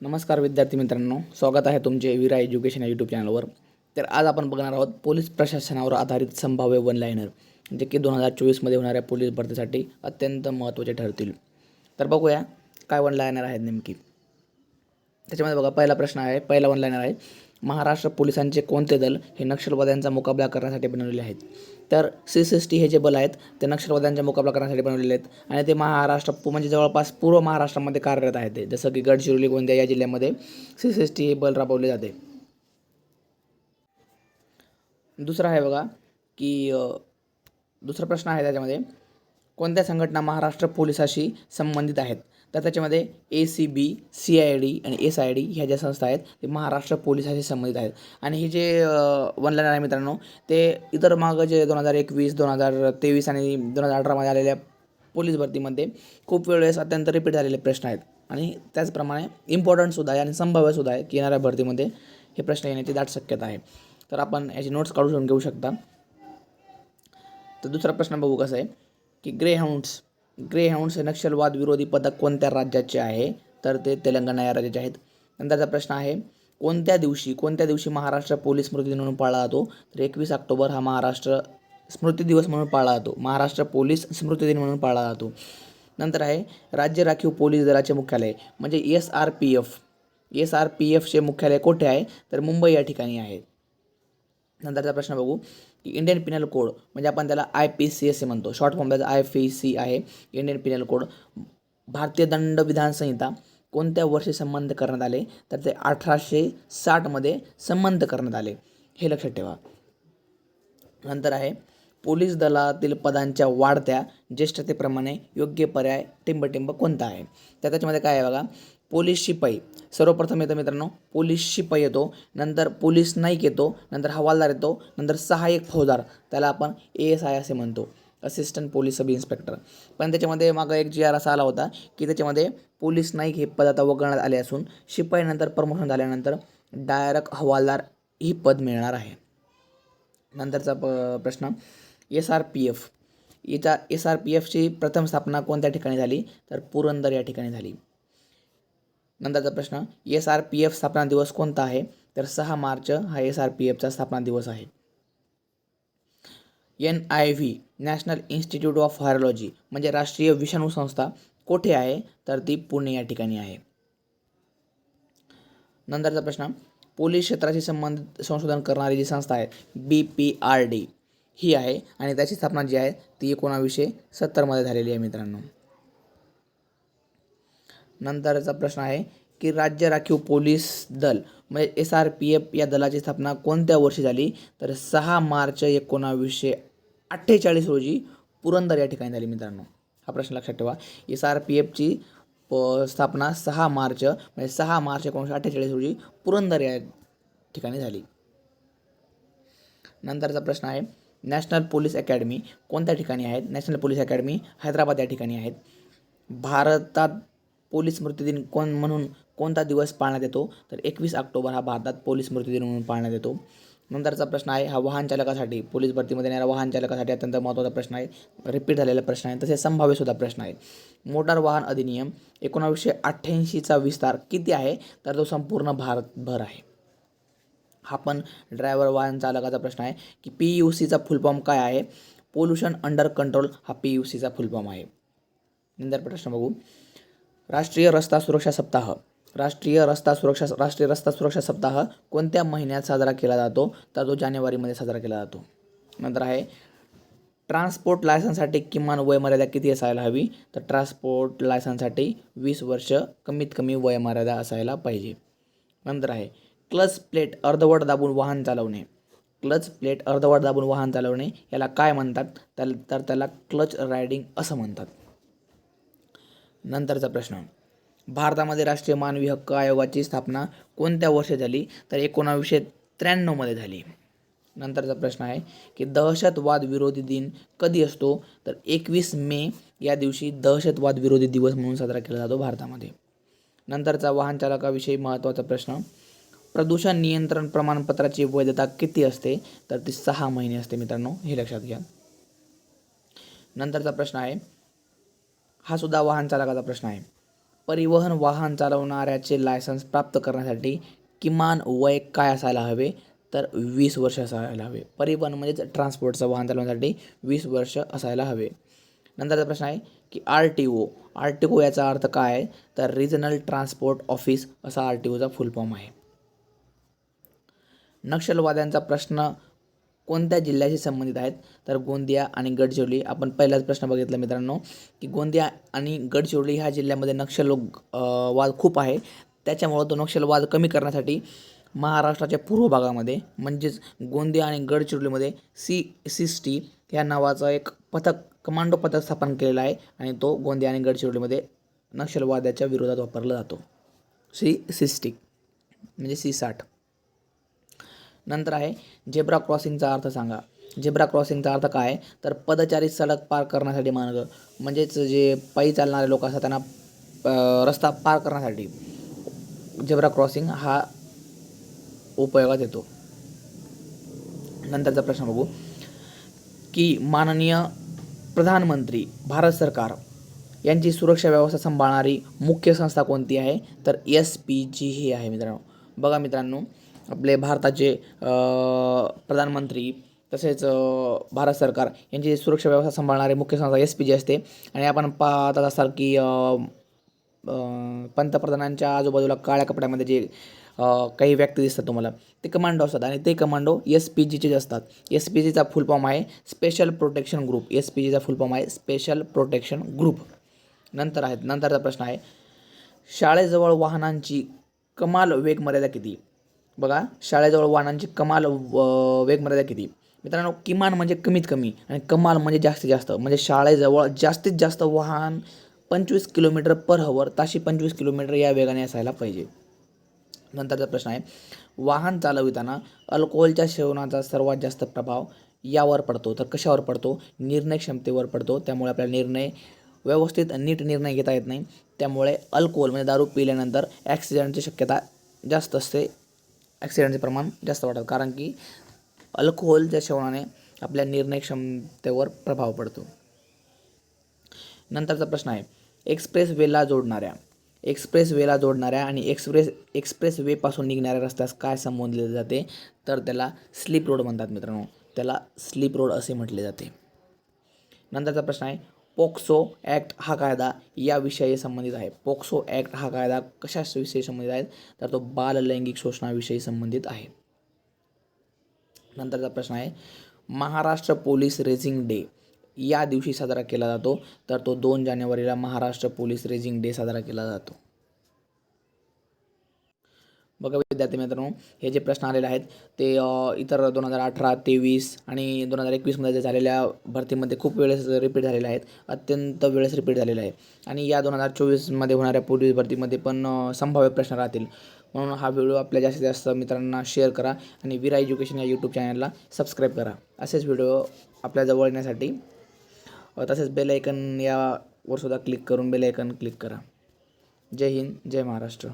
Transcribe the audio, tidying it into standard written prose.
नमस्कार विद्यार्थी मित्रांनो, स्वागत आहे तुमचे विरा एज्युकेशन या यूट्यूब चॅनलवर. तर आज आपण बघणार आहोत पोलीस प्रशासनावर आधारित संभाव्य वन लाईनर, जे की 2024मध्ये होणाऱ्या पोलीस भरतीसाठी अत्यंत महत्त्वाचे ठरतील. तर बघूया काय वन लाईनर आहेत नेमकी. त्याच्यामध्ये बघा, पहिला वन लाईनर आहे, महाराष्ट्र पोलिसांचे कोणते दल हे नक्षलवाद्यांचा मुकाबला करण्यासाठी बनवलेले आहेत. तर CCST हे जे बल आहेत ते नक्षलवाद्यांचा मुकाबला करण्यासाठी बनवलेले आहेत आणि ते महाराष्ट्र म्हणजे जवळपास पूर्व महाराष्ट्रामध्ये कार्यरत आहेत. ते जसं की गडचिरोली, गोंदिया या जिल्ह्यामध्ये CCST हे बल राबवले जाते. दुसरा आहे बघा की दुसरा प्रश्न आहे त्याच्यामध्ये, कोणत्या संघटना महाराष्ट्र पोलिसाशी संबंधित आहेत. तर त्याच्यामध्ये ACB, CID आणि SID ह्या ज्या संस्था आहेत ते महाराष्ट्र पोलिसाशी संबंधित आहेत. आणि हे जे वन लाईनर आहे मित्रांनो, ते इतर मागं जे 2021, 2023 आणि 2018मध्ये आलेल्या पोलीस भरतीमध्ये खूप वेळेस अत्यंत रिपीट झालेले प्रश्न आहेत आणि त्याचप्रमाणे इम्पॉर्टंटसुद्धा आहे आणि संभाव्यसुद्धा आहे की येणाऱ्या भरतीमध्ये हे प्रश्न येण्याची दाट शक्यता आहे. तर आपण याची नोट्स काढून घेऊ शकता. तर दुसरा प्रश्न बघू कसा आहे की ग्रेहाउंड्स हे नक्षलवाद विरोधी पथक कोणत्या राज्याचे आहे. तर ते तेलंगणा या राज्याचे आहेत. नंतरचा प्रश्न आहे, कोणत्या दिवशी महाराष्ट्र पोलीस स्मृती दिन म्हणून पाळला जातो. तर 21 ऑक्टोबर हा महाराष्ट्र स्मृती दिवस म्हणून पाळला जातो. महाराष्ट्र पोलीस स्मृती दिन म्हणून पाळला जातो. नंतर आहे, राज्य राखीव पोलीस दलाचे मुख्यालय म्हणजे SRPFचे मुख्यालय कुठे आहे. तर मुंबई या ठिकाणी आहे. नंतरचा प्रश्न बघू की इंडियन पिनल कोड म्हणजे आपण त्याला IPC असे म्हणतो, शॉर्ट फॉर्म त्याचा IPC आहे, इंडियन पिनल कोड. भारतीय दंड विधान संहिता कोणत्या वर्षी संबंध करण्यात आले. तर ते 1860मध्ये संबंध करण्यात आले, हे लक्षात ठेवा. नंतर आहे, पोलीस दलातील पदांच्या वाढत्या ज्येष्ठतेप्रमाणे योग्य पर्याय टिंबटिंब कोणता आहे. तर त्याच्यामध्ये काय आहे बघा, पोलीस शिपाई सर्वप्रथम येतो मित्रांनो, पोलीस शिपाई येतो, नंतर पोलीस नाईक येतो, नंतर हवालदार येतो, नंतर सहाय्यक फौजदार, त्याला आपण ASI असे म्हणतो, असिस्टंट पोलीस सब इन्स्पेक्टर. पण त्याच्यामध्ये मागं एक GR असा आला होता की त्याच्यामध्ये पोलीस नाईक हे पद आता वगळण्यात आले असून शिपाईनंतर प्रमोशन झाल्यानंतर डायरेक्ट हवालदार ही पद मिळणार आहे. नंतरचा प्रश्न, SRPFची प्रथम स्थापना कोणत्या ठिकाणी झाली. तर पुरंदर या ठिकाणी झाली. नंतरचा प्रश्न, SRPF स्थापना दिवस कोणता आहे. तर 6 मार्च हा SRPFचा स्थापना दिवस आहे. NIV national institute of virology म्हणजे राष्ट्रीय विषाणू संस्था कोठे आहे. तर ती पुणे या ठिकाणी आहे. नंतरचा प्रश्न, पोलीस क्षेत्राशी संबंधित संशोधन करणारी जी संस्था आहे BPRD ही आहे आणि त्याची स्थापना जी आहे ती 1970मध्ये झालेली आहे मित्रांनो. नंतरचा प्रश्न आहे की राज्य राखीव पोलीस दल म्हणजे SRPF या दलाची स्थापना कोणत्या वर्षी झाली. तर 6 मार्च 1948 रोजी पुरंदर या ठिकाणी झाली मित्रांनो. हा प्रश्न लक्षात ठेवा. SRPFची स्थापना 6 मार्च 1948 रोजी पुरंदर या ठिकाणी झाली. नंतरचा प्रश्न आहे, नॅशनल पोलीस अकॅडमी कोणत्या ठिकाणी आहेत. नॅशनल पोलीस अकॅडमी हैदराबाद या ठिकाणी आहेत. भारतात पोलीस स्मृती दिन म्हणून कोणता दिवस पाळण्यात येतो. तर 21 ऑक्टोबर हा भारतात पोलीस स्मृती दिन म्हणून पाळण्यात येतो. नंतरचा प्रश्न आहे, हा वाहन चालकासाठी पोलीस भरतीमध्ये येणाऱ्या वाहन चालकासाठी अत्यंत महत्त्वाचा प्रश्न आहे, रिपीट झालेला प्रश्न आहे, तसेच संभाव्यसुद्धा प्रश्न आहे. मोटार वाहन अधिनियम 1988चा विस्तार किती आहे. तर तो संपूर्ण भारतभर आहे. हा पण ड्रायव्हर वाहन चालकाचा प्रश्न आहे की PUCचा फुल फॉर्म काय आहे. पोल्युशन अंडर कंट्रोल हा PUCचा फुल फॉर्म आहे. नंतर प्रश्न बघू, राष्ट्रीय रस्ता सुरक्षा सप्ताह कोणत्या महिन्यात साजरा केला जातो. तर तो जानेवारीमध्ये साजरा केला जातो. नंतर आहे, ट्रान्सपोर्ट लायसन्ससाठी किमान वयमर्यादा किती असायला हवी. तर ट्रान्सपोर्ट लायसन्ससाठी 20 वर्ष कमीत कमी वयमर्यादा असायला पाहिजे. नंतर आहे, क्लच प्लेट अर्धवट दाबून वाहन चालवणे याला काय म्हणतात. तर त्याला क्लच रायडिंग असं म्हणतात. नंतरचा प्रश्न, भारतामध्ये राष्ट्रीय मानवी हक्क आयोगाची स्थापना कोणत्या वर्षी झाली. तर 1993मध्ये झाली. नंतरचा प्रश्न आहे की दहशतवाद विरोधी दिन कधी असतो. तर 21 मे या दिवशी दहशतवाद विरोधी दिवस म्हणून साजरा केला जातो भारतामध्ये. नंतरचा वाहन चालकाविषयी महत्त्वाचा प्रश्न, प्रदूषण नियंत्रण प्रमाणपत्राची वैधता किती असते. तर ती 6 महिने असते मित्रांनो, हे लक्षात घ्या. नंतरचा प्रश्न आहे, हा सुद्धा वाहन चालकाचा प्रश्न आहे, परिवहन वाहन चालवणाऱ्याचे लायसन्स प्राप्त करण्यासाठी किमान वय काय असायला हवे? तर 20 वर्ष असायला हवे. परिवहन म्हणजेच ट्रान्सपोर्टचं वाहन चालवण्यासाठी 20 वर्ष असायला हवे. नंतरचा प्रश्न आहे की आर टी ओ याचा अर्थ काय आहे? तर रिजनल ट्रान्सपोर्ट ऑफिस असा RTOचा फुल फॉर्म आहे. नक्षलवाद्यांचा प्रश्न कोणत्या जिल्ह्याशी संबंधित आहेत? तर गोंदिया आणि गडचिरोली. आपण पहिलाच प्रश्न बघितला मित्रांनो की गोंदिया आणि गडचिरोली ह्या जिल्ह्यामध्ये वाद खूप आहे. त्याच्यामुळं तो नक्षलवाद कमी करण्यासाठी महाराष्ट्राच्या पूर्व भागामध्ये म्हणजेच गोंदिया आणि गडचिरोलीमध्ये C60 ह्या नावाचं एक कमांडो पथक स्थापन केलेला आहे आणि तो गोंदिया आणि गडचिरोलीमध्ये नक्षलवादाच्या विरोधात वापरला जातो. C60 म्हणजे C60. नंतर आहे झेब्रा क्रॉसिंगचा अर्थ सांगा. झेब्रा क्रॉसिंगचा अर्थ काय आहे? तर पदचारी सडक पार करण्यासाठी मार्ग, म्हणजेच जे पायी चालणारे लोक असतात त्यांना रस्ता पार करण्यासाठी झेब्रा क्रॉसिंग हा उपयोगात येतो. नंतरचा प्रश्न बघू की माननीय प्रधानमंत्री भारत सरकार यांची सुरक्षा व्यवस्था सांभाळणारी मुख्य संस्था कोणती आहे? तर SPG ही आहे मित्रांनो. बघा मित्रांनो, आपले भारताचे प्रधानमंत्री तसेच भारत सरकार यांची सुरक्षा व्यवस्था सांभाळणारी मुख्य संस्था SPG असते. आणि आपण पाहत असाल की पंतप्रधानांच्या आजूबाजूला काळ्या कपड्यामध्ये जे काही व्यक्ती दिसतात तुम्हाला, ते कमांडो असतात आणि ते कमांडो SPGचेच असतात. SPGचा फुल फॉर्म आहे स्पेशल प्रोटेक्शन ग्रुप. SPGचा फुल फॉर्म आहे स्पेशल प्रोटेक्शन ग्रुप. नंतरचा प्रश्न आहे शाळेजवळ वाहनांची कमाल वेग मर्यादा किती? बघा, शाळेजवळ वाहनांची कमाल वेग मर्यादा किती? मित्रांनो, किमान म्हणजे कमीत कमी आणि कमाल म्हणजे जास्तीत जास्त. म्हणजे शाळेजवळ जास्तीत जास्त वाहन 25 km/h ताशी 25 km या वेगाने असायला पाहिजे. नंतरचा प्रश्न आहे वाहन चालविताना अल्कोहोलच्या सेवनाचा सर्वात जास्त प्रभाव यावर पडतो. तर कशावर पडतो? निर्णय क्षमतेवर पडतो. त्यामुळे आपल्याला नीट निर्णय घेता येत नाही. त्यामुळे अल्कोहोल म्हणजे दारू पिल्यानंतर ॲक्सिडेंटची शक्यता जास्त असते. ॲक्सिडेंटचे प्रमाण जास्त वाढतं कारण की अल्कोहोलच्या सेवनाने आपल्या निर्णय क्षमतेवर प्रभाव पडतो. नंतरचा प्रश्न आहे एक्सप्रेस वेला जोडणाऱ्या आणि एक्सप्रेस वेपासून निघणाऱ्या रस्त्यास काय संबोधले जाते? तर त्याला स्लीप रोड म्हणतात मित्रांनो. त्याला स्लीप रोड असे म्हटले जाते. नंतरचा प्रश्न आहे पोक्सो ॲक्ट हा कायदा याविषयी संबंधित आहे. पोक्सो ॲक्ट हा कायदा कशाविषयी संबंधित आहे? तर तो बाल लैंगिक शोषणाविषयी संबंधित आहे. नंतरचा प्रश्न आहे महाराष्ट्र पोलीस रेझिंग डे या दिवशी साजरा केला जातो. तर तो 2 जानेवारीला महाराष्ट्र पोलीस रेझिंग डे साजरा केला जातो. बघा विद्यार्थी मित्रांनो, हे जे प्रश्न आलेले आहेत ते इतर 2018, 23 आणि 2021 जे झालेल्या भरतीमध्ये खूप वेळेस रिपीट झालेले आहेत. अत्यंत वेळेस रिपीट झालेले आहे आणि या 2024 होणाऱ्या पोलीस भरतीमध्ये पण संभाव्य प्रश्न राहतील. म्हणून हा व्हिडिओ आपल्या जास्तीत जास्त मित्रांना शेअर करा आणि वीरा एज्युकेशन या यूट्यूब चॅनलला सबस्क्राईब करा. असेच व्हिडिओ आपल्या जवळ येण्यासाठी तसेच बेल आयकन यावर सुद्धा क्लिक करून बेल आयकन क्लिक करा. जय हिंद, जय महाराष्ट्र.